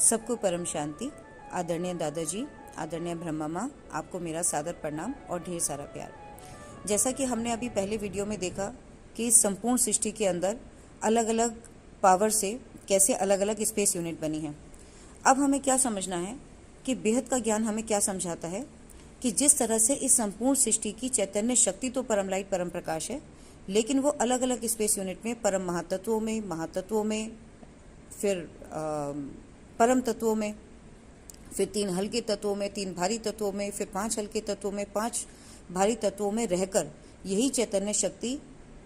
सबको परम शांति। आदरणीय दादाजी, आदरणीय ब्रह्मा माँ, आपको मेरा सादर प्रणाम और ढेर सारा प्यार। जैसा कि हमने अभी पहले वीडियो में देखा कि इस संपूर्ण सृष्टि के अंदर अलग अलग पावर से कैसे अलग अलग स्पेस यूनिट बनी है। अब हमें क्या समझना है कि बेहद का ज्ञान हमें क्या समझाता है कि जिस तरह से इस संपूर्ण सृष्टि की चैतन्य शक्ति तो परम लाइट परम प्रकाश है, लेकिन वो अलग अलग स्पेस यूनिट में परम महातत्वों में फिर परम तत्वों में, फिर 3 हल्के तत्वों में, 3 भारी तत्वों में, फिर 5 हल्के तत्वों में, 5 भारी तत्वों में रहकर यही चैतन्य शक्ति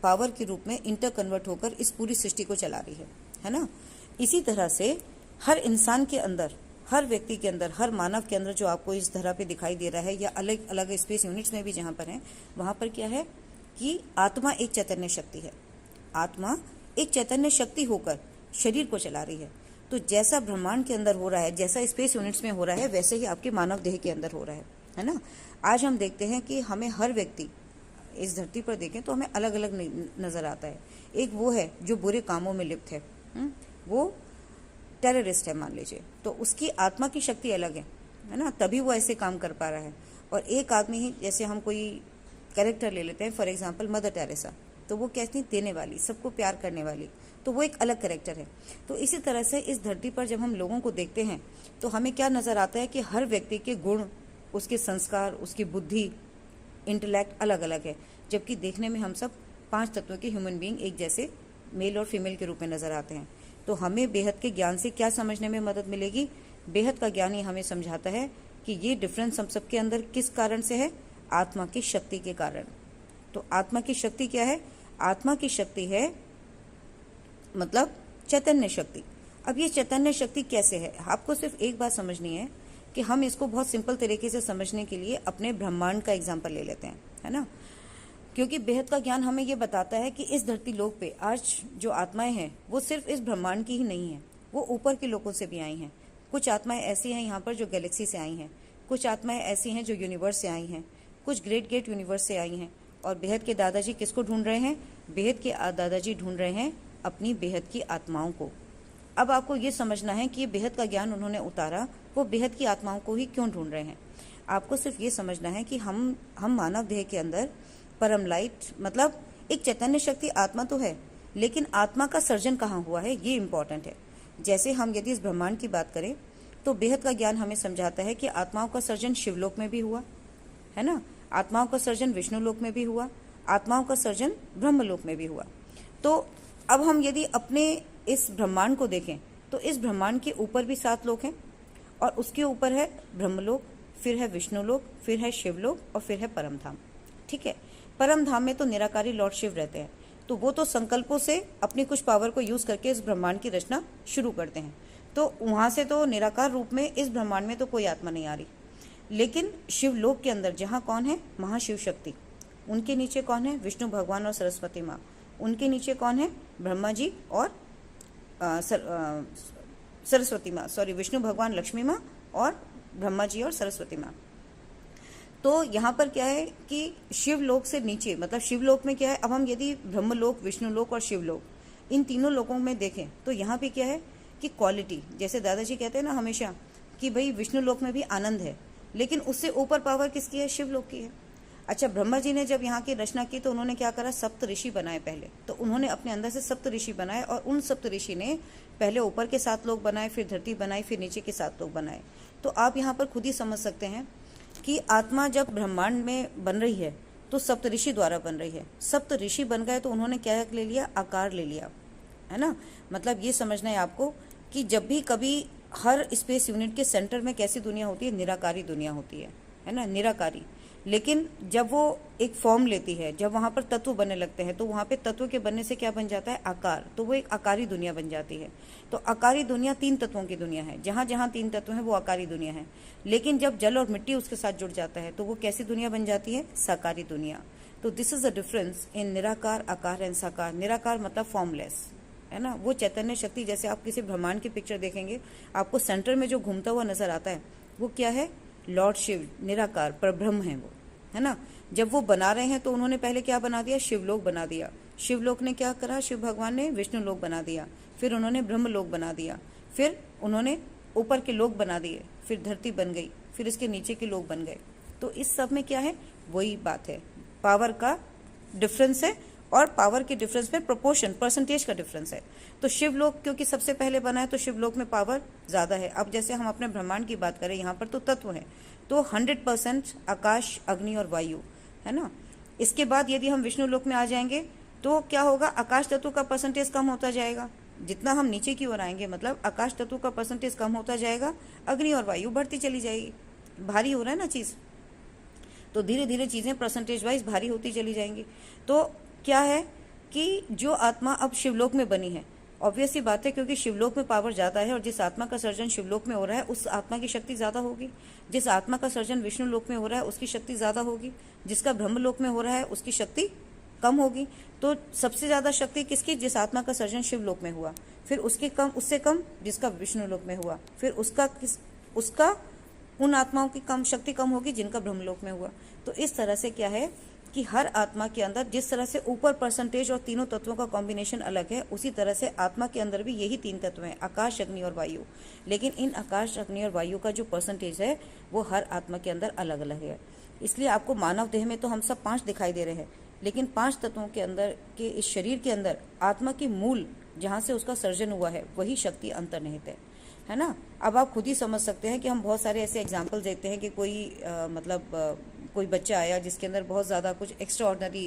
पावर के रूप में इंटर कन्वर्ट होकर इस पूरी सृष्टि को चला रही है ना। इसी तरह से हर इंसान के अंदर, हर व्यक्ति के अंदर, हर मानव के अंदर जो आपको इस धरा पे दिखाई दे रहा है या अलग अलग स्पेस यूनिट्स में भी जहाँ पर है, वहाँ पर क्या है कि आत्मा एक चैतन्य शक्ति है। आत्मा एक चैतन्य शक्ति होकर शरीर को चला रही है। तो जैसा ब्रह्मांड के अंदर हो रहा है, जैसा स्पेस यूनिट्स में हो रहा है, वैसे ही आपके मानव देह के अंदर हो रहा है ना। आज हम देखते हैं कि हमें हर व्यक्ति इस धरती पर देखें तो हमें अलग अलग नजर आता है। एक वो है जो बुरे कामों में लिप्त है, वो टेररिस्ट है मान लीजिए, तो उसकी आत्मा की शक्ति अलग है ना, तभी वो ऐसे काम कर पा रहा है। और एक आदमी ही, जैसे हम कोई कैरेक्टर ले लेते हैं, फॉर एग्जाम्पल मदर टेरेसा, तो वो कैसी देने वाली, सबको प्यार करने वाली, तो वो एक अलग कैरेक्टर है। तो इसी तरह से इस धरती पर जब हम लोगों को देखते हैं तो हमें क्या नजर आता है कि हर व्यक्ति के गुण, उसके संस्कार, उसकी बुद्धि, इंटेलेक्ट अलग अलग है, जबकि देखने में हम सब 5 तत्वों के ह्यूमन बीइंग एक जैसे मेल और फीमेल के रूप में नजर आते हैं। तो हमें बेहद के ज्ञान से क्या समझने में मदद मिलेगी? बेहद का ज्ञान ही हमें समझाता है कि ये डिफरेंस हम सबके अंदर किस कारण से है? आत्मा की शक्ति के कारण। तो आत्मा की शक्ति क्या है? आत्मा की शक्ति है मतलब चैतन्य शक्ति। अब ये चैतन्य शक्ति कैसे है? आपको सिर्फ एक बात समझनी है कि हम इसको बहुत सिंपल तरीके से समझने के लिए अपने ब्रह्मांड का एग्जाम्पल ले लेते हैं, है ना। क्योंकि बेहद का ज्ञान हमें ये बताता है कि इस धरती लोक पे आज जो आत्माएं हैं वो सिर्फ इस ब्रह्मांड की ही नहीं है, वो ऊपर के लोगों से भी आई हैं। कुछ आत्माएं ऐसी हैं यहाँ पर जो गैलेक्सी से आई हैं, कुछ आत्माएं ऐसी हैं जो यूनिवर्स से आई हैं, कुछ ग्रेट गेट यूनिवर्स से आई हैं। और बेहद के दादाजी किसको ढूंढ रहे हैं? बेहद के दादाजी ढूंढ रहे हैं अपनी बेहद की आत्माओं को। अब आपको ये समझना है कि ये बेहद का ज्ञान उन्होंने उतारा, वो बेहद की आत्माओं को ही क्यों ढूंढ रहे हैं। आपको सिर्फ ये समझना है कि हम मानव देह के अंदर परम लाइट, मतलब एक चैतन्य शक्ति आत्मा तो है, लेकिन आत्मा का सर्जन कहाँ हुआ है, ये इंपॉर्टेंट है। जैसे हम यदि इस ब्रह्मांड की बात करें तो बेहद का ज्ञान हमें समझाता है कि आत्माओं का सर्जन शिवलोक में भी हुआ है ना, आत्माओं का सर्जन विष्णु लोक में भी हुआ, आत्माओं का सर्जन ब्रह्मलोक में भी हुआ। तो अब हम यदि अपने इस ब्रह्मांड को देखें तो इस ब्रह्मांड के ऊपर भी 7 लोक हैं, और उसके ऊपर है ब्रह्मलोक, फिर है विष्णु लोक, फिर है शिवलोक और फिर है परम धाम। ठीक है, परम धाम में तो निराकारी लॉर्ड शिव रहते हैं, तो वो तो संकल्पों से अपनी कुछ पावर को यूज करके इस ब्रह्मांड की रचना शुरू करते हैं। तो वहां से तो निराकार रूप में इस ब्रह्मांड में तो कोई आत्मा नहीं आ रही। लेकिन शिवलोक के अंदर जहाँ कौन है? महाशिव शक्ति। उनके नीचे कौन है? विष्णु भगवान और सरस्वती माँ। उनके नीचे कौन है? ब्रह्मा जी और सरस्वती माँ, सॉरी, विष्णु भगवान, लक्ष्मी माँ और ब्रह्मा जी और सरस्वती माँ। तो यहाँ पर क्या है कि शिवलोक से नीचे, मतलब शिवलोक में क्या है, अब हम यदि ब्रह्मलोक, विष्णुलोक और शिवलोक, इन तीनों लोकों में देखें तो यहाँ पे क्या है कि क्वालिटी, जैसे दादाजी कहते हैं ना हमेशा कि भाई विष्णु लोक में भी आनंद है, लेकिन उससे ऊपर पावर किसकी है? शिवलोक की है। अच्छा, ब्रह्मा जी ने जब यहाँ की रचना की तो उन्होंने क्या करा? सप्त ऋषि बनाए पहले। तो उन्होंने अपने अंदर से सप्त ऋषि बनाए, और उन सप्त ऋषि ने पहले ऊपर के 7 लोग बनाए, फिर धरती बनाई, फिर नीचे के 7 लोग बनाए। तो आप यहाँ पर खुद ही समझ सकते हैं कि आत्मा जब ब्रह्मांड में बन रही है तो सप्त ऋषि द्वारा बन रही है। सप्त ऋषि बन गए तो उन्होंने क्या ले लिया? आकार ले लिया, है ना। मतलब ये समझना है आपको कि जब भी कभी हर स्पेस यूनिट के सेंटर में कैसी दुनिया होती है? निराकारी दुनिया होती है ना, निराकारी। लेकिन जब वो एक फॉर्म लेती है, जब वहाँ पर तत्व बनने लगते हैं, तो वहाँ पे तत्व के बनने से क्या बन जाता है? आकार। तो वो एक आकारी दुनिया बन जाती है। तो आकारी दुनिया 3 तत्वों की दुनिया है, जहाँ जहाँ 3 तत्व हैं वो आकारी दुनिया है। लेकिन जब जल और मिट्टी उसके साथ जुड़ जाता है तो वो कैसी दुनिया बन जाती है? साकारी दुनिया। तो दिस इज द डिफरेंस इन निराकार, आकार एंड साकार। निराकार मतलब फॉर्मलेस, है ना, वो चैतन्य शक्ति। जैसे आप किसी ब्रह्मांड की पिक्चर देखेंगे, आपको सेंटर में जो घूमता हुआ नजर आता है वो क्या है? लॉर्ड शिव, निराकार परब्रह्म है वो, है ना। जब वो बना रहे हैं तो उन्होंने पहले क्या बना दिया? शिवलोक बना दिया। शिवलोक ने क्या करा? शिव भगवान ने विष्णु लोक बना दिया, फिर उन्होंने ब्रह्मलोक बना दिया, फिर उन्होंने ऊपर के लोग बना दिए, फिर धरती बन गई, फिर इसके नीचे के लोग बन गए। तो इस सब में क्या है, वही बात है, पावर का डिफरेंस है, और पावर के डिफरेंस में प्रोपोर्शन, परसेंटेज का डिफरेंस है। तो शिवलोक क्योंकि सबसे पहले बना है तो शिवलोक में पावर ज़्यादा है। अब जैसे हम अपने ब्रह्मांड की बात करें, यहाँ पर तो तत्व हैं, तो 100% आकाश, अग्नि और वायु है ना। इसके बाद यदि हम विष्णु लोक में आ जाएंगे तो क्या होगा, आकाश तत्व का परसेंटेज कम होता जाएगा। जितना हम नीचे की ओर आएंगे मतलब आकाश तत्व का परसेंटेज कम होता जाएगा, अग्नि और वायु बढ़ती चली जाएगी। भारी हो रहा है ना चीज़, तो धीरे धीरे चीज़ें परसेंटेज वाइज भारी होती चली जाएंगी। तो क्या है कि जो आत्मा अब शिवलोक में बनी है, ऑब्वियस सी बात है, क्योंकि शिवलोक में पावर ज़्यादा है, और जिस आत्मा का सर्जन शिवलोक में हो रहा है उस आत्मा की शक्ति ज़्यादा होगी। जिस आत्मा का सर्जन विष्णु लोक में हो रहा है उसकी शक्ति ज़्यादा होगी। जिसका ब्रह्मलोक में हो रहा है उसकी शक्ति कम होगी। तो सबसे ज़्यादा शक्ति किसकी, जिस आत्मा का सर्जन शिवलोक में हुआ, फिर उसके कम, उससे कम जिसका विष्णु लोक में हुआ, फिर उसका उन आत्माओं की कम शक्ति कम होगी जिनका ब्रह्मलोक में हुआ। तो इस तरह से क्या है कि हर आत्मा के अंदर जिस तरह से ऊपर परसेंटेज और तीनों तत्वों का कॉम्बिनेशन अलग है, उसी तरह से आत्मा के अंदर भी यही 3 तत्व हैं, आकाश, अग्नि और वायु। लेकिन इन आकाश, अग्नि और वायु का जो परसेंटेज है वो हर आत्मा के अंदर अलग अलग है। इसलिए आपको मानव देह में तो हम सब 5 दिखाई दे रहे हैं, लेकिन 5 तत्वों के अंदर के इस शरीर के अंदर आत्मा की मूल जहाँ से उसका सर्जन हुआ है वही शक्ति अंतर्निहित है ना। अब आप खुद ही समझ सकते हैं कि हम बहुत सारे ऐसे एग्जाम्पल देते हैं कि कोई बच्चा आया जिसके अंदर बहुत ज़्यादा कुछ एक्स्ट्रा ऑर्डनरी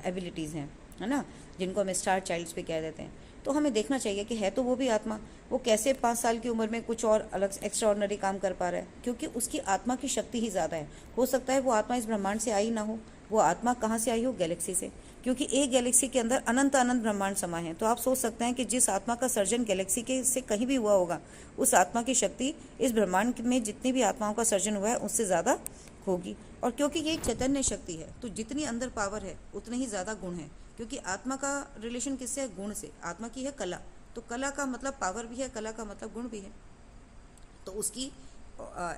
एबिलिटीज़ हैं, है ना, जिनको हम स्टार चाइल्ड्स पे कह देते हैं। तो हमें देखना चाहिए कि है तो वो भी आत्मा, वो कैसे 5 साल की उम्र में कुछ और अलग एक्स्ट्रा ऑर्डनरी काम कर पा रहा है, क्योंकि उसकी आत्मा की शक्ति ही ज़्यादा है। हो सकता है वो आत्मा इस ब्रह्मांड से आई ना हो, वो आत्मा कहाँ से आई हो, गैलेक्सी से, क्योंकि एक गैलेक्सी के अंदर अनंत अनंत ब्रह्मांड समाये हैं। तो आप सोच सकते हैं कि जिस आत्मा का सर्जन गैलेक्सी के से कहीं भी हुआ होगा, उस आत्मा की शक्ति इस ब्रह्मांड में जितनी भी आत्माओं का सर्जन हुआ है उससे ज़्यादा होगी। और क्योंकि ये एक चैतन्य शक्ति है, तो जितनी अंदर पावर है उतने ही ज़्यादा गुण है, क्योंकि आत्मा का रिलेशन किससे है, गुण से। आत्मा की है कला, तो कला का मतलब पावर भी है, कला का मतलब गुण भी है, तो उसकी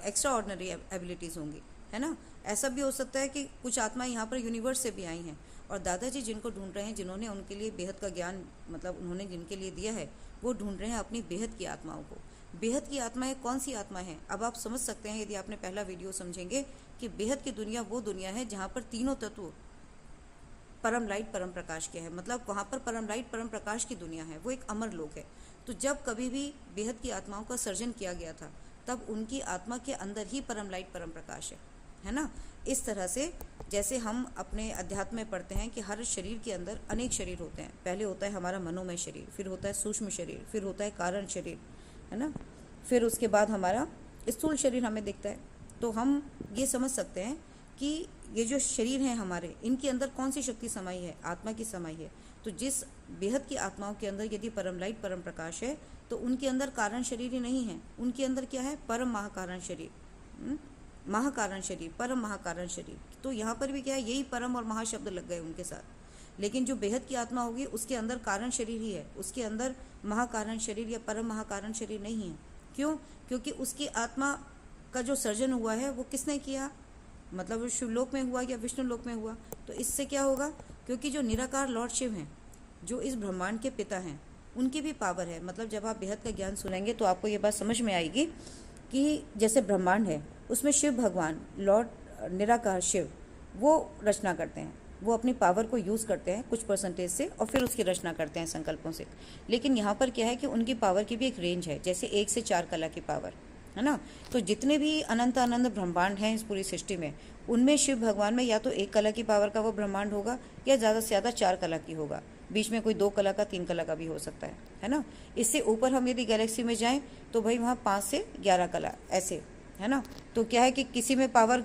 एक्स्ट्रा ऑर्डिनरी एबिलिटीज़ होंगी, है ना। ऐसा भी हो सकता है कि कुछ आत्मा यहाँ पर यूनिवर्स से भी आई हैं, और दादाजी जिनको ढूंढ रहे हैं, जिन्होंने उनके लिए बेहद का ज्ञान मतलब उन्होंने जिनके लिए दिया है, वो ढूंढ रहे हैं अपनी बेहद की आत्माओं को। बेहद की आत्माएं कौन सी आत्मा है, अब आप समझ सकते हैं यदि आपने पहला वीडियो समझेंगे कि बेहद की दुनिया वो दुनिया है जहाँ पर तीनों तत्व परम लाइट परम प्रकाश के है, मतलब वहाँ पर परम लाइट परम प्रकाश की दुनिया है, वो एक अमर लोक है। तो जब कभी भी बेहद की आत्माओं का सर्जन किया गया था, तब उनकी आत्मा के अंदर ही परम लाइट परम प्रकाश है ना। इस तरह से जैसे हम अपने अध्यात्म में पढ़ते हैं कि हर शरीर के अंदर अनेक शरीर होते हैं। पहले होता है हमारा मनोमय शरीर, फिर होता है सूक्ष्म शरीर, फिर होता है कारण शरीर, है ना, फिर उसके बाद हमारा स्थूल शरीर हमें दिखता है। तो हम ये समझ सकते हैं कि ये जो शरीर हैं हमारे, इनके अंदर कौन सी शक्ति समाई है, आत्मा की समाई है। तो जिस बेहद की आत्माओं के अंदर यदि परम लाइट परम प्रकाश है, तो उनके अंदर कारण शरीर ही नहीं है, उनके अंदर क्या है, परम महाकारण शरीर, महाकारण शरीर, परम महाकारण शरीर। तो यहाँ पर भी क्या है, यही परम और महाशब्द लग गए उनके साथ। लेकिन जो बेहद की आत्मा होगी उसके अंदर कारण शरीर ही है, उसके अंदर महाकारण शरीर या परम महाकारण शरीर नहीं है। क्यों? क्योंकि उसकी आत्मा का जो सर्जन हुआ है वो किसने किया, मतलब वो शिवलोक में हुआ या विष्णु लोक में हुआ। तो इससे क्या होगा, क्योंकि जो निराकार लॉर्ड शिव हैं, जो इस ब्रह्मांड के पिता हैं, उनकी भी पावर है। मतलब जब आप बेहद का ज्ञान सुनेंगे तो आपको ये बात समझ में आएगी कि जैसे ब्रह्मांड है उसमें शिव भगवान लॉर्ड निराकार शिव वो रचना करते हैं, वो अपनी पावर को यूज़ करते हैं कुछ परसेंटेज से और फिर उसकी रचना करते हैं संकल्पों से। लेकिन यहाँ पर क्या है कि उनकी पावर की भी एक रेंज है, जैसे 1 से 4 कला की पावर, है ना। तो जितने भी अनंत अनंत ब्रह्मांड हैं इस पूरी सृष्टि में, उनमें शिव भगवान में या तो 1 कला की पावर का वो ब्रह्मांड होगा या ज़्यादा से ज़्यादा 4 कला की होगा, बीच में कोई 2 कला का 3 कला का भी हो सकता है ना। इससे ऊपर हम यदि गैलेक्सी में जाएं तो भाई वहाँ 5 से 11 कला ऐसे, है ना। तो क्या है कि किसी में पावर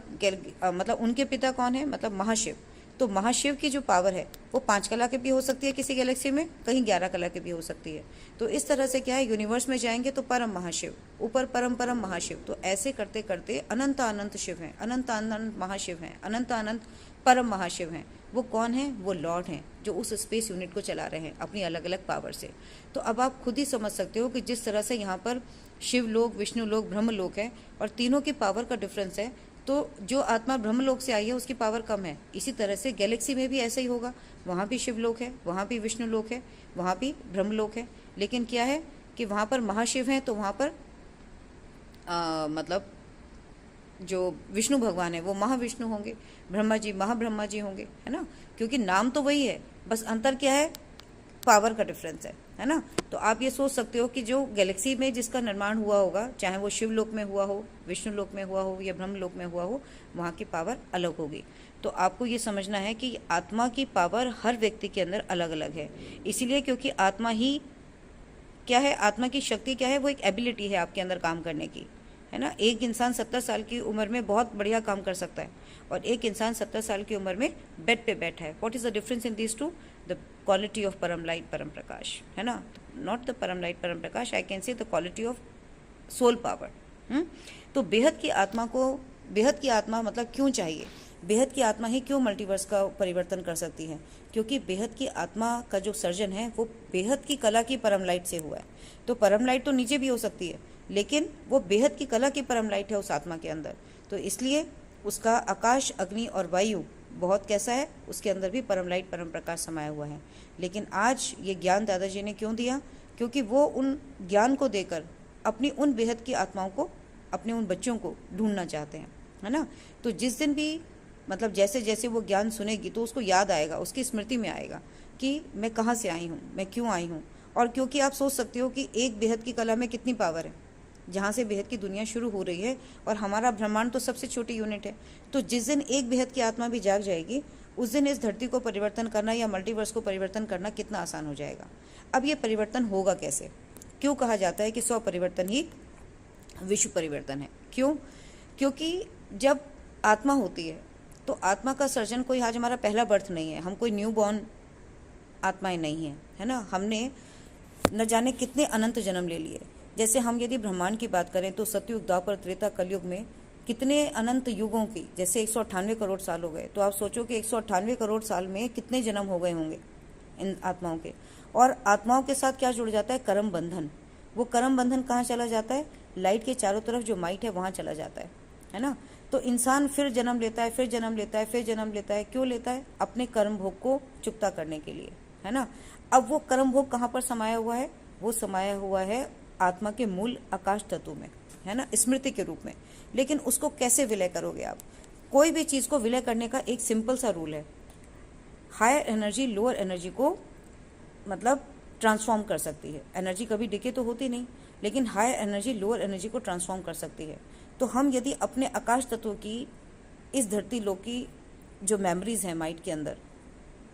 मतलब उनके पिता कौन है, मतलब महाशिव। तो महाशिव की जो पावर है वो 5 कला की भी हो सकती है किसी गैलेक्सी में, कहीं 11 कला की भी हो सकती है। तो इस तरह से क्या है, यूनिवर्स में जाएंगे तो परम महाशिव, ऊपर परम परम महाशिव। तो ऐसे करते करते अनंत अनंत शिव हैं, अनंत अनंत महाशिव हैं, अनंत अनंत परम महाशिव हैं। वो कौन है, वो लॉर्ड हैं जो उस स्पेस यूनिट को चला रहे हैं अपनी अलग अलग पावर से। तो अब आप खुद ही समझ सकते हो कि जिस तरह से यहाँ पर शिवलोक, विष्णुलोक, ब्रह्मलोक है और तीनों की पावर का डिफरेंस है, तो जो आत्मा ब्रह्मलोक से आई है उसकी पावर कम है। इसी तरह से गैलेक्सी में भी ऐसा ही होगा, वहाँ भी शिवलोक है, वहाँ भी विष्णुलोक है, वहाँ भी ब्रह्मलोक है। लेकिन क्या है कि वहाँ पर महाशिव हैं तो वहाँ पर मतलब जो विष्णु भगवान है वो महाविष्णु होंगे, ब्रह्मा जी महाब्रह्मा जी होंगे, है ना, क्योंकि नाम तो वही है, बस अंतर क्या है, पावर का डिफरेंस है ना। तो आप ये सोच सकते हो कि जो गैलेक्सी में जिसका निर्माण हुआ होगा, चाहे वो शिव लोक में हुआ हो, विष्णु लोक में हुआ हो या ब्रह्म लोक में हुआ हो, वहाँ की पावर अलग होगी। तो आपको ये समझना है कि आत्मा की पावर हर व्यक्ति के अंदर अलग अलग है, इसीलिए क्योंकि आत्मा ही क्या है, आत्मा की शक्ति क्या है, वो एक एबिलिटी है आपके अंदर काम करने की, है ना। एक इंसान 70 साल की उम्र में बहुत बढ़िया काम कर सकता है और एक इंसान 70 साल की उम्र में बेड पे बैठा है। What is the difference in this two? The quality of param light param prakash, है ना, not the param light param prakash, I can say the quality of soul power. तो बेहद की आत्मा को, बेहद की आत्मा मतलब क्यों चाहिए, बेहद की आत्मा ही क्यों मल्टीवर्स का परिवर्तन कर सकती है, क्योंकि बेहद की आत्मा का जो सर्जन है वो बेहद की कला की परम लाइट से हुआ है। तो परम लाइट तो नीचे भी हो सकती है, लेकिन वो बेहद की कला की परम लाइट है उस आत्मा के अंदर, तो इसलिए उसका आकाश, अग्नि और वायु बहुत कैसा है, उसके अंदर भी परम लाइट परम प्रकाश समाया हुआ है। लेकिन आज ये ज्ञान दादाजी ने क्यों दिया, क्योंकि वो उन ज्ञान को देकर अपनी उन बेहद की आत्माओं को, अपने उन बच्चों को ढूंढना चाहते हैं, है ना। तो जिस दिन भी मतलब जैसे जैसे वो ज्ञान सुनेगी तो उसको याद आएगा, उसकी स्मृति में आएगा कि मैं कहाँ से आई हूँ, मैं क्यों आई हूँ। और क्योंकि आप सोच सकते हो कि एक बेहद की कला में कितनी पावर है, जहाँ से बेहद की दुनिया शुरू हो रही है और हमारा ब्रह्मांड तो सबसे छोटी यूनिट है। तो जिस दिन एक बेहद की आत्मा भी जाग जाएगी, उस दिन इस धरती को परिवर्तन करना या मल्टीवर्स को परिवर्तन करना कितना आसान हो जाएगा। अब ये परिवर्तन होगा कैसे, क्यों कहा जाता है कि 100 परिवर्तन ही विश्व परिवर्तन है, क्यों? क्योंकि जब आत्मा होती है तो आत्मा का सर्जन कोई आज हमारा पहला बर्थ नहीं है, हम कोई न्यू बॉर्न आत्माएं नहीं हैं, है ना। हमने न जाने कितने अनंत जन्म ले लिए। जैसे हम यदि ब्रह्मांड की बात करें तो सतयुग, द्वापर, त्रेता, कलयुग में कितने अनंत युगों की, जैसे 198 करोड़ साल हो गए, तो आप सोचो कि 198 करोड़ साल में कितने जन्म हो गए होंगे इन आत्माओं के। और आत्माओं के साथ क्या जुड़ जाता है, कर्म बंधन। वो कर्म बंधन कहाँ चला जाता है, लाइट के चारों तरफ जो माइट है वहाँ चला जाता है ना। तो इंसान फिर जन्म लेता है, फिर जन्म लेता है, फिर जन्म लेता है, क्यों लेता है, अपने कर्म भोग को चुकता करने के लिए, है ना। अब वो कर्म भोग कहाँ पर समाया हुआ है, वो समाया हुआ है आत्मा के मूल आकाश तत्व में, है ना, स्मृति के रूप में। लेकिन उसको कैसे विलय करोगे आप? कोई भी चीज़ को विलय करने का एक सिंपल सा रूल है, हायर एनर्जी लोअर एनर्जी को मतलब ट्रांसफॉर्म कर सकती है। एनर्जी कभी डिके तो होती नहीं, लेकिन हायर एनर्जी लोअर एनर्जी को ट्रांसफॉर्म कर सकती है। तो हम यदि अपने आकाश तत्व की, इस धरती लोक की जो मेमोरीज हैं माइंड के अंदर,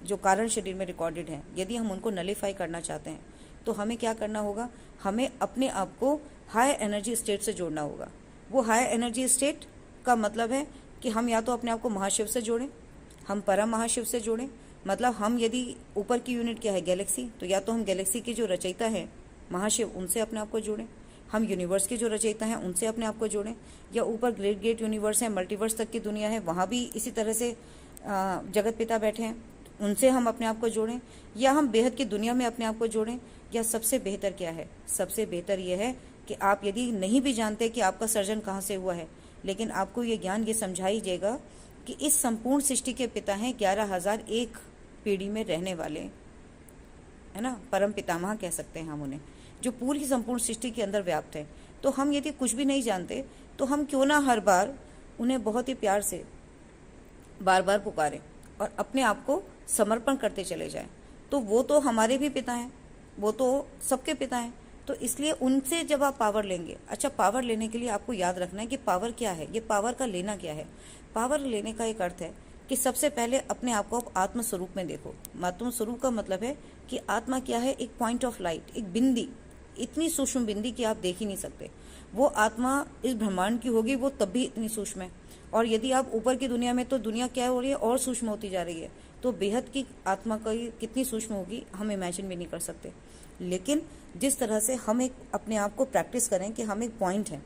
जो कारण शरीर में रिकॉर्डेड हैं, यदि हम उनको नलीफाई करना चाहते हैं तो हमें क्या करना होगा, हमें अपने आप को हायर एनर्जी स्टेट से जोड़ना होगा। वो हायर एनर्जी स्टेट का मतलब है कि हम या तो अपने आप को महाशिव से जोड़ें, हम परम महाशिव से जोड़ें। मतलब हम यदि ऊपर की यूनिट क्या है, गैलेक्सी, तो या तो हम गैलेक्सी के जो रचयिता हैं महाशिव, उनसे अपने आप को जोड़ें। हम यूनिवर्स के जो रचयिता हैं उनसे अपने आप को जोड़ें, या ऊपर ग्रेट ग्रेट यूनिवर्स है, मल्टीवर्स तक की दुनिया है, वहाँ भी इसी तरह से जगत पिता बैठे हैं, उनसे हम अपने आप को जोड़ें, या हम बेहद की दुनिया में अपने आप को जोड़ें। या सबसे बेहतर क्या है, सबसे बेहतर यह है कि आप यदि नहीं भी जानते कि आपका सर्जन कहाँ से हुआ है, लेकिन आपको ये ज्ञान ये समझाइएगा कि इस संपूर्ण सृष्टि के पिता हैं 11,001 पीढ़ी में रहने वाले, है ना, परम पितामह कह सकते हैं हम उन्हें, जो पूरी संपूर्ण सृष्टि के अंदर व्याप्त है। तो हम यदि कुछ भी नहीं जानते तो हम क्यों ना हर बार उन्हें बहुत ही प्यार से बार बार पुकारें और अपने आप को समर्पण करते चले जाएं। तो वो तो हमारे भी पिता हैं, वो तो सबके पिता हैं। तो इसलिए उनसे जब आप पावर लेंगे, अच्छा पावर लेने के लिए आपको याद रखना है कि पावर क्या है, ये पावर का लेना क्या है। पावर लेने का एक अर्थ है कि सबसे पहले अपने आप को आत्म स्वरूप में देखो। आत्म स्वरूप का मतलब है कि आत्मा क्या है, एक पॉइंट ऑफ लाइट, एक बिंदी, इतनी सूक्ष्म बिंदी कि आप देख ही नहीं सकते। वो आत्मा इस ब्रह्मांड की होगी, वो तब भी इतनी सूक्ष्म है। और यदि आप ऊपर की दुनिया में, तो दुनिया क्या हो रही है, और सूक्ष्म होती जा रही है। तो बेहद की आत्मा का कितनी सूक्ष्म होगी हम इमेजिन भी नहीं कर सकते। लेकिन जिस तरह से हम एक अपने आप को प्रैक्टिस करें कि हम एक पॉइंट हैं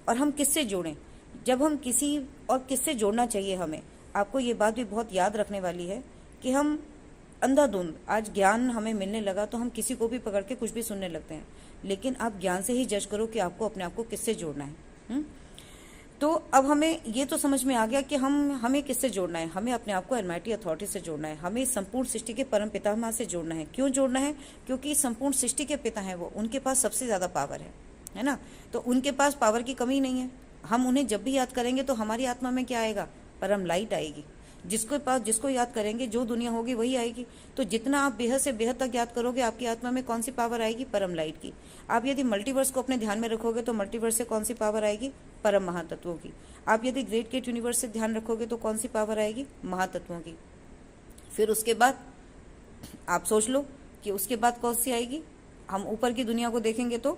और हम किससे जोड़ें, जब हम किसी और किससे जोड़ना चाहिए हमें, आपको ये बात भी बहुत याद रखने वाली है कि हम अंधाधुंध, आज ज्ञान हमें मिलने लगा तो हम किसी को भी पकड़ के कुछ भी सुनने लगते हैं, लेकिन आप ज्ञान से ही जज करो कि आपको अपने आप को किससे जोड़ना है। तो अब हमें ये तो समझ में आ गया कि हमें किससे जोड़ना है, हमें अपने आप को अलमाइटी अथॉरिटी से जोड़ना है, हमें संपूर्ण सृष्टि के परम पितामह से जोड़ना है। क्यों जोड़ना है? क्योंकि संपूर्ण सृष्टि के पिता हैं वो, उनके पास सबसे ज़्यादा पावर है। है ना। तो उनके पास पावर की कमी नहीं है। हम उन्हें जब भी याद करेंगे तो हमारी आत्मा में क्या आएगा, परम लाइट आएगी। जिसको याद करेंगे, जो दुनिया होगी वही आएगी। तो जितना आप बेहद से बेहद तक याद करोगे, आपकी आत्मा में कौन सी पावर आएगी, परम लाइट की। आप यदि मल्टीवर्स को अपने ध्यान में रखोगे तो मल्टीवर्स से कौन सी पावर आएगी, परम महातत्वों की। आप यदि ग्रेट गेट यूनिवर्स से ध्यान रखोगे तो कौन सी पावर आएगी, महातत्वों की। फिर उसके बाद आप सोच लो कि उसके बाद कौन सी आएगी। हम ऊपर की दुनिया को देखेंगे तो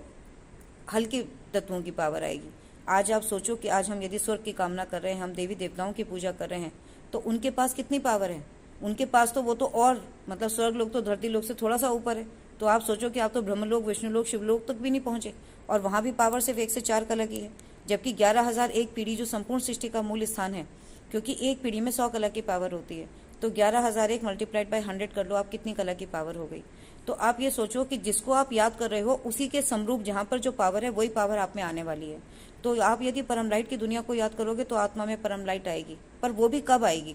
हल्के तत्वों की पावर आएगी। आज आप सोचो कि आज हम यदि स्वर्ग की कामना कर रहे हैं, हम देवी देवताओं की पूजा कर रहे हैं, तो उनके पास कितनी पावर है। उनके पास तो वो तो और मतलब स्वर्ग लोग तो धरती लोग से थोड़ा सा ऊपर है। तो आप सोचो कि आप तो ब्रह्मलोक, विष्णुलोक, शिवलोक तक भी नहीं पहुंचे, और वहां भी पावर सिर्फ 1 से 4 कला की है। जबकि 11,001 पीढ़ी जो संपूर्ण सृष्टि का मूल स्थान है, क्योंकि एक पीढ़ी में 100 कला की पावर होती है, तो 11,001 मल्टीप्लाइड बाय 100 कर लो, आप कितनी कला की पावर हो गई। तो आप ये सोचो कि जिसको आप याद कर रहे हो उसी के समरूप जहां पर जो पावर है वही पावर आप में आने वाली है। तो आप यदि परम लाइट की दुनिया को याद करोगे तो आत्मा में परम लाइट आएगी। पर वो भी कब आएगी,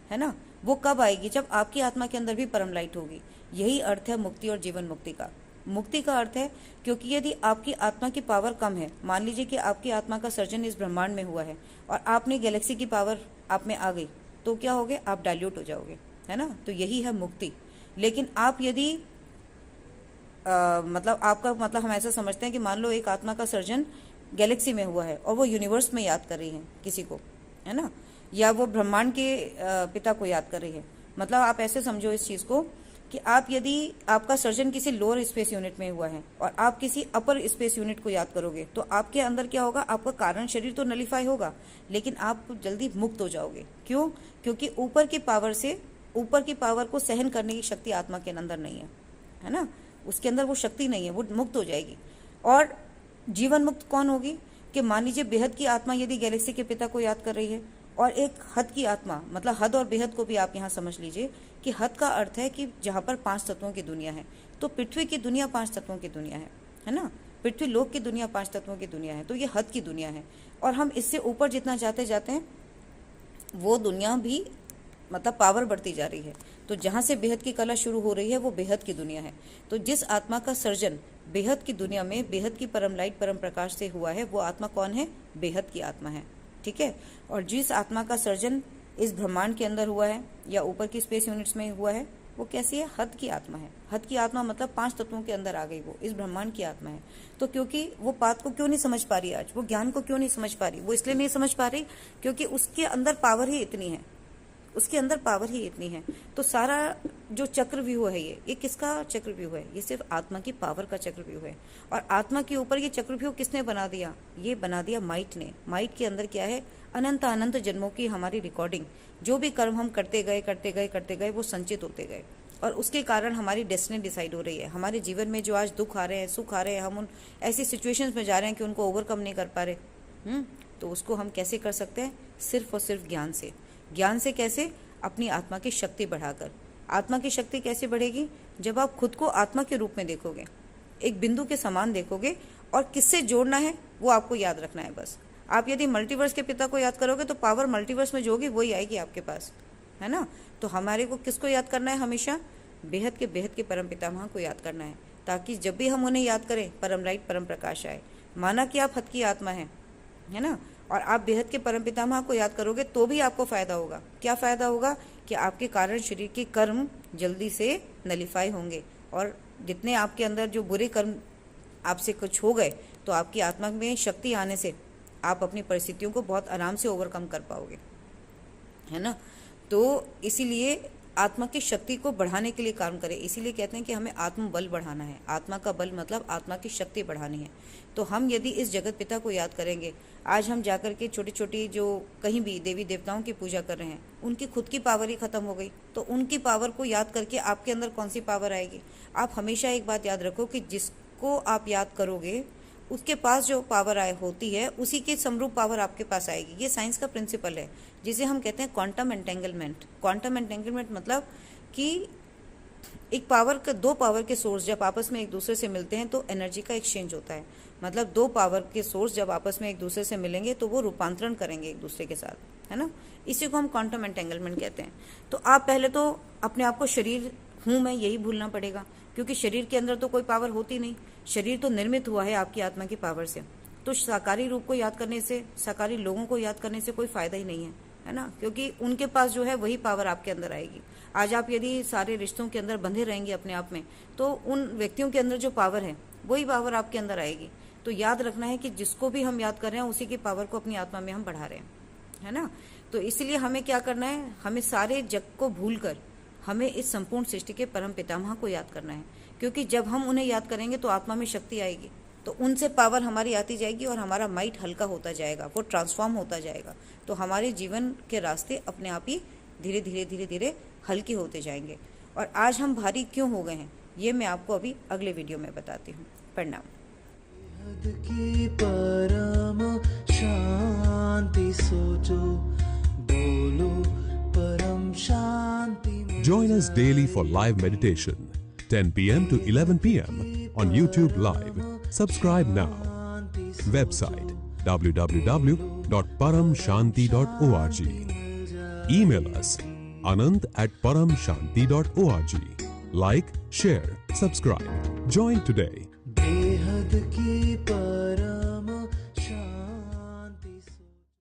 है ना, वो कब आएगी, जब आपकी आत्मा के अंदर भी परम लाइट होगी। यही अर्थ है मुक्ति और जीवन मुक्ति का। मुक्ति का अर्थ है, क्योंकि यदि आपकी आत्मा की पावर कम है, मान लीजिए कि आपकी आत्मा का सर्जन इस ब्रह्मांड में हुआ है और आपने गैलेक्सी की पावर आप में आ गई, तो क्या होगे, आप डाइल्यूट हो जाओगे, है ना। तो यही है मुक्ति। लेकिन आप यदि मतलब आपका मतलब हम ऐसा समझते हैं कि मान लो एक आत्मा का सर्जन गैलेक्सी में हुआ है और वो यूनिवर्स में याद कर रही है किसी को, है ना, या वो ब्रह्मांड के पिता को याद कर रही है। मतलब आप ऐसे समझो इस चीज को कि आप यदि आपका सर्जन किसी लोअर स्पेस यूनिट में हुआ है और आप किसी अपर स्पेस यूनिट को याद करोगे, तो आपके अंदर क्या होगा, आपका कारण शरीर तो नलिफाई होगा, लेकिन आप जल्दी मुक्त हो जाओगे। क्यों, क्योंकि ऊपर की पावर को सहन करने की शक्ति आत्मा के अंदर नहीं है ना, उसके अंदर वो शक्ति नहीं है, वो मुक्त हो जाएगी। और जीवन मुक्त कौन होगी, कि मान लीजिए बेहद की आत्मा यदि गैलेक्सी के पिता को याद कर रही है, और एक हद की आत्मा, मतलब हद और बेहद को भी आप यहाँ समझ लीजिए कि हद का अर्थ है कि जहाँ पर 5 तत्वों की दुनिया है। तो पृथ्वी की दुनिया 5 तत्वों की दुनिया है ना, पृथ्वी लोक की दुनिया 5 तत्वों की दुनिया है। तो ये हद की दुनिया है, और हम इससे ऊपर जितना जाते जाते हैं वो दुनिया भी मतलब पावर बढ़ती जा रही है। तो जहां से बेहद की कला शुरू हो रही है वो बेहद की दुनिया है। तो जिस आत्मा का सर्जन बेहद की दुनिया में बेहद की परम लाइट परम प्रकाश से हुआ है, वो आत्मा कौन है, बेहद की आत्मा है, ठीक है। और जिस आत्मा का सर्जन इस ब्रह्मांड के अंदर हुआ है या ऊपर की स्पेस यूनिट्स में हुआ है, वो कैसी है, हद की आत्मा है। हद की आत्मा मतलब 5 तत्वों के अंदर आ गई, वो इस ब्रह्मांड की आत्मा है। तो क्योंकि वो बात को क्यों नहीं समझ पा रही आज, वो ज्ञान को क्यों नहीं समझ पा रही, वो इसलिए नहीं समझ पा रही क्योंकि उसके अंदर पावर ही इतनी है, उसके अंदर पावर ही इतनी है। तो सारा जो चक्रव्यूह है, ये किसका चक्रव्यूह है, ये सिर्फ आत्मा की पावर का चक्रव्यूह है। और आत्मा के ऊपर ये चक्रव्यूह किसने बना दिया, ये बना दिया माइट ने। माइट के अंदर क्या है, अनंत जन्मों की हमारी रिकॉर्डिंग, जो भी कर्म हम करते गए वो संचित होते गए, और उसके कारण हमारी डेस्टिनी डिसाइड हो रही है। हमारे जीवन में जो आज दुख आ रहे हैं, सुख आ रहे हैं, हम उन ऐसी सिचुएशंस में जा रहे हैं कि उनको ओवरकम नहीं कर पा रहे। तो उसको हम कैसे कर सकते हैं, सिर्फ और सिर्फ ज्ञान से। ज्ञान से कैसे, अपनी आत्मा की शक्ति बढ़ाकर। आत्मा की शक्ति कैसे बढ़ेगी, जब आप खुद को आत्मा के रूप में देखोगे, एक बिंदु के समान देखोगे, और किससे जोड़ना है वो आपको याद रखना है बस। आप यदि मल्टीवर्स के पिता को याद करोगे तो पावर मल्टीवर्स में जो होगी वही आएगी आपके पास, है ना। तो हमारे को किसको याद करना है, हमेशा बेहद के परम पितामह को याद करना है, ताकि जब भी हम उन्हें याद करें परम लाइट परम प्रकाश आए। माना कि आप हद की आत्मा है ना, और आप बेहद के परम पितामह को याद करोगे तो भी आपको फायदा होगा। क्या फायदा होगा, कि आपके कारण शरीर के कर्म जल्दी से नलिफाई होंगे, और जितने आपके अंदर जो बुरे कर्म आपसे कुछ हो गए, तो आपकी आत्मा में शक्ति आने से आप अपनी परिस्थितियों को बहुत आराम से ओवरकम कर पाओगे, है ना। तो इसीलिए आत्मा की शक्ति को बढ़ाने के लिए काम करें। इसीलिए कहते हैं कि हमें आत्म बल बढ़ाना है। आत्मा का बल मतलब आत्मा की शक्ति बढ़ानी है। तो हम यदि इस जगत पिता को याद करेंगे, आज हम जाकर के छोटी छोटी जो कहीं भी देवी देवताओं की पूजा कर रहे हैं, उनकी खुद की पावर ही खत्म हो गई, तो उनकी पावर को याद करके आपके अंदर कौन सी पावर आएगी। आप हमेशा एक बात याद रखो कि जिसको आप याद करोगे उसके पास जो पावर होती है, उसी के समरूप पावर आपके पास आएगी। ये साइंस का प्रिंसिपल है, जिसे हम कहते हैं क्वांटम एंटेंगलमेंट। क्वांटम एंटेंगलमेंट मतलब कि एक पावर का, 2 पावर के सोर्स जब आपस में एक दूसरे से मिलते हैं तो एनर्जी का एक्सचेंज होता है। मतलब 2 पावर के सोर्स जब आपस में एक दूसरे से मिलेंगे तो वो रूपांतरण करेंगे एक दूसरे के साथ, है ना। इसी को हम क्वांटम एंटेंगलमेंट कहते हैं। तो आप पहले तो अपने आप को शरीर हूं मैं यही भूलना पड़ेगा, क्योंकि शरीर के अंदर तो कोई पावर होती नहीं। शरीर तो निर्मित हुआ है आपकी आत्मा की पावर से, तो साकारी रूप को याद करने से, साकारी लोगों को याद करने से कोई फायदा ही नहीं है ना, क्योंकि उनके पास जो है वही पावर आपके अंदर आएगी। आज आप यदि सारे रिश्तों के अंदर बंधे रहेंगे अपने आप में, तो उन व्यक्तियों के अंदर जो पावर है वही पावर आपके अंदर आएगी। तो याद रखना है कि जिसको भी हम याद कर रहे हैं उसी की पावर को अपनी आत्मा में हम बढ़ा रहे हैं, है ना। तो इसलिए हमें क्या करना है, हमें सारे जग को भूलकर हमें इस संपूर्ण सृष्टि के परम पितामह को याद करना है, क्योंकि जब हम उन्हें याद करेंगे तो आत्मा में शक्ति आएगी, तो उनसे पावर हमारी आती जाएगी और हमारा माइंड हल्का होता जाएगा, वो ट्रांसफॉर्म होता जाएगा। तो हमारे जीवन के रास्ते अपने आप ही धीरे धीरे धीरे धीरे हल्के होते जाएंगे। और आज हम भारी क्यों हो गए हैं ये मैं आपको अभी अगले वीडियो में बताती हूँ। प्रणाम। की परम शांति सोचो, बोलो परम शांति। Join us daily for live meditation, 10 p.m. to 11 p.m. on YouTube Live. Subscribe now. Website www.paramshanti.org. Email us anant@paramshanti.org. Like, share, subscribe. Join today. बेहद की